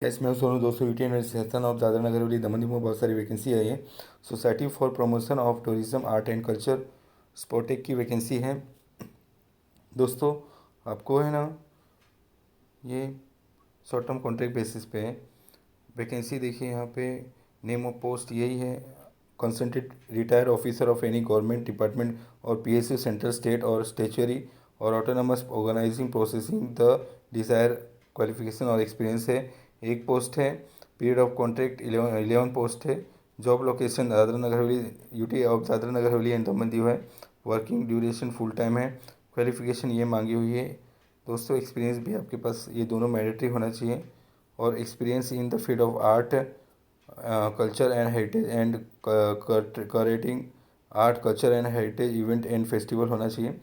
इसमें सोनू 200 section of Dadra Nagar Haveli Daman Diu में बहुत सारी वैकेंसी आई है। Society for promotion of tourism art and culture स्पोटेक की वैकेंसी है। दोस्तों आपको है ना ये शॉर्ट टर्म कॉन्ट्रैक्ट बेसिस पे है। वैकेंसी देखिए यहाँ पे नेम ऑफ पोस्ट यही है, concentrate retired officer of any government department और पीएसयू सेंट्रल स्टेट और स्टेचुरी और autonomous organising processing the desire qualification और एक्सपीरियंस है। एक पोस्ट है। पीरियड ऑफ कॉन्ट्रैक्ट 11 पोस्ट है। Job location Dadra Nagar Haveli UT of Dadra Nagar Haveli and Daman Diu है। वर्किंग ड्यूरेशन फुल टाइम है। क्वालिफिकेशन ये मांगी हुई है। दोस्तों एक्सपीरियंस भी आपके पास ये दोनों मैंडेटरी होना चाहिए और experience in the field of art culture and heritage and curating art culture and heritage event and festival होना चाहिए।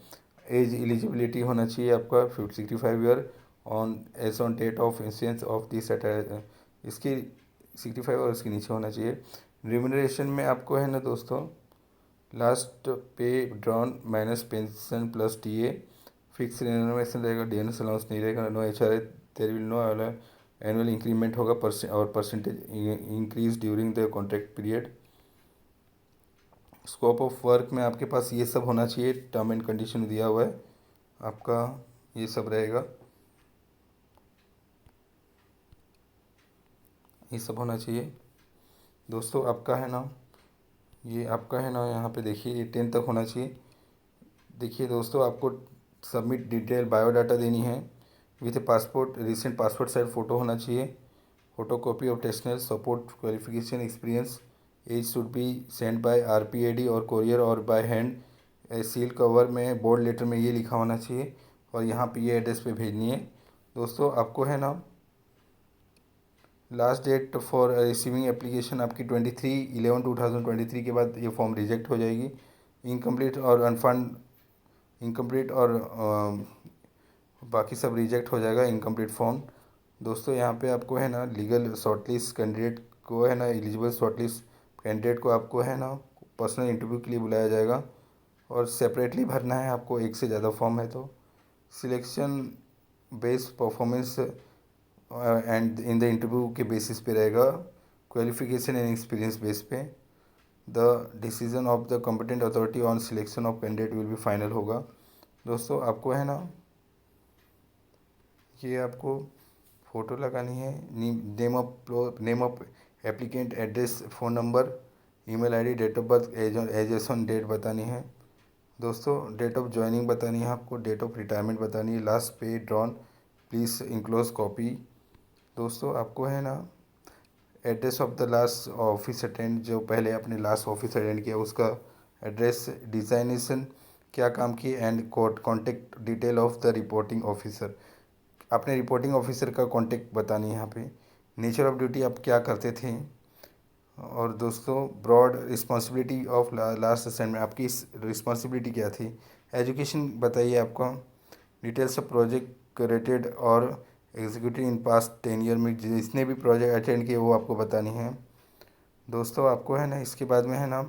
एज एलिजिबिलिटी होना चाहिए आपका 65 year on age on date of insurance of this इसकी 65 और इसके नीचे होना चाहिए। रिम्यूनरेशन में आपको है ना दोस्तों, last pay drawn minus pension plus TA, fix renovation रहेगा, डीएनएस अलाउंस नहीं रहेगा, no HRA, there will no annual increment होगा और percentage increase during the contract period. Scope of work में आपके पास ये सब होना चाहिए, टर्म एंड कंडीशन दिया हुआ है आपका, ये सब रहेगा, ये सब होना चाहिए। दोस्तों आपका है ना ये आपका है ना यहाँ पे देखिए ये 10 तक होना चाहिए। देखिए दोस्तों आपको सबमिट डिटेल बायोडाटा देनी है with passport, recent passport size photo होना चाहिए, photo copy of technical support qualification experience, as should be send by RPAD और कोरियर और बाय हैंड। सील कवर में बोर्ड लेटर में ये लिखा होना चाहिए और यहाँ पे ये एड्रेस पे भेजनी है। दोस्तों आपको है ना last date for receiving application आपकी 23/11/2023 के बाद ये फॉर्म रिजेक्ट हो जाएगी। इनकम्प्लीट और अनफंड इनकम्प्लीट और बाकी सब रिजेक्ट हो जाएगा इनकम्प्लीट फॉर्म। दोस्तों यहाँ पे आपको है ना लीगल शॉर्टलिस्ट कैंडिडेट को है ना एलिजिबल शॉर्टलिस्ट कैंडिडेट को आपको है ना पर्सनल इंटरव्यू के लिए बुलाया जाएगा और सेपरेटली भरना है आपको, एक से ज़्यादा फॉर्म है तो। Selection based performance and in the interview के बेसिस पे रहेगा, क्वालिफिकेशन एंड एक्सपीरियंस बेस पे। The decision of the competent authority on selection of candidate will be final होगा। दोस्तों आपको है ना ये आपको फ़ोटो लगानी है, name of applicant, address, phone number, email ID, date of birth, age on date बतानी है। दोस्तों डेट ऑफ ज्वाइनिंग बतानी है आपको, डेट ऑफ रिटायरमेंट बतानी है, last pay drawn please enclose copy. दोस्तों आपको है ना address of the last office attend, जो पहले आपने लास्ट ऑफिस अटेंड किया उसका एड्रेस, डिज़ाइनेशन क्या काम की, and contact detail of the reporting officer, आपने रिपोर्टिंग ऑफिसर का कांटेक्ट बतानी है यहाँ पे। नेचर ऑफ ड्यूटी आप क्या करते थे। और दोस्तों broad responsibility of last assignment, आपकी रिस्पॉन्सिबिलिटी क्या थी। एजुकेशन बताइए आपका, डिटेल्स ऑफ प्रोजेक्ट रेटेड और एग्जीक्यूटिव इन पास्ट 10 ईयर में जिसने भी प्रोजेक्ट अटेंड किए वो आपको बतानी है। दोस्तों आपको है ना इसके बाद में है ना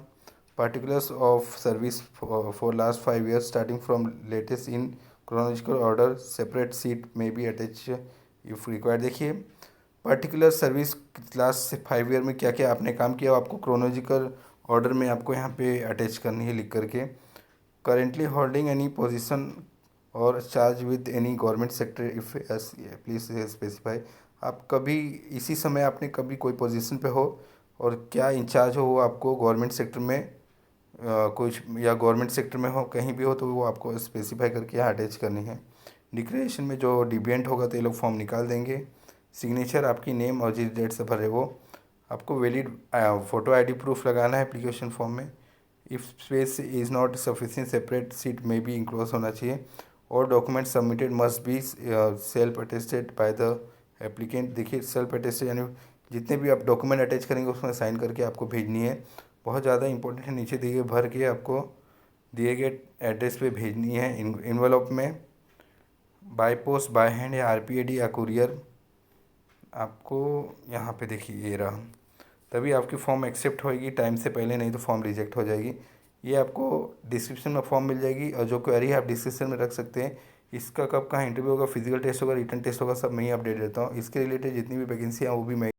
particulars of service for last 5 years starting from latest in chronological order, separate sheet may be attached if required। देखिए पर्टिकुलर सर्विस लास्ट 5 ईयर में क्या क्या आपने काम किया आपको क्रोनोलॉजिकल ऑर्डर में आपको यहाँ पे अटैच करनी है लिख करके। करेंटली होल्डिंग एनी पोजीशन और charge with any government sector if please specify, आप कभी इसी समय आपने कभी कोई पोजीशन पे हो और क्या इंचार्ज हो वो आपको गवर्नमेंट सेक्टर में कुछ या गवर्नमेंट सेक्टर में हो कहीं भी हो तो वो आपको स्पेसिफाई करके यहाँ अटैच करनी है। डिक्लेरेशन में जो डिविएंट होगा तो ये लोग फॉर्म निकाल देंगे। सिग्नेचर आपकी नेम और जिस डेट से भरे वो आपको वैलिड फ़ोटो आईडी प्रूफ लगाना है एप्लीकेशन फॉर्म में। If space is not sufficient separate seat में भी इंक्लोज होना चाहिए और document submitted must be self attested by the applicant. देखिए सेल्फ अटेस्टेड यानी जितने भी आप डॉक्यूमेंट अटैच करेंगे उसमें साइन करके आपको भेजनी है, बहुत ज़्यादा इंपॉर्टेंट है। नीचे दिए भर के आपको दिए गए एड्रेस पे भेजनी है इन्वेलप में, बाय पोस्ट, बाय हैंड या आरपीएडी या कुरियर। आपको यहाँ पे देखिए ये रहा, तभी आपकी फॉर्म एक्सेप्ट होएगी टाइम से पहले, नहीं तो फॉर्म रिजेक्ट हो जाएगी। ये आपको डिस्क्रिप्शन में फॉर्म मिल जाएगी और जो क्वेरी है आप डिस्क्रिप्शन में रख सकते हैं। इसका कब कहाँ इंटरव्यू होगा, फिजिकल टेस्ट होगा, रिटन टेस्ट होगा, सब मैं ही अपडेट देता हूँ। इसके रिलेटेड जितनी भी वैकेंसी हैं वो भी मैं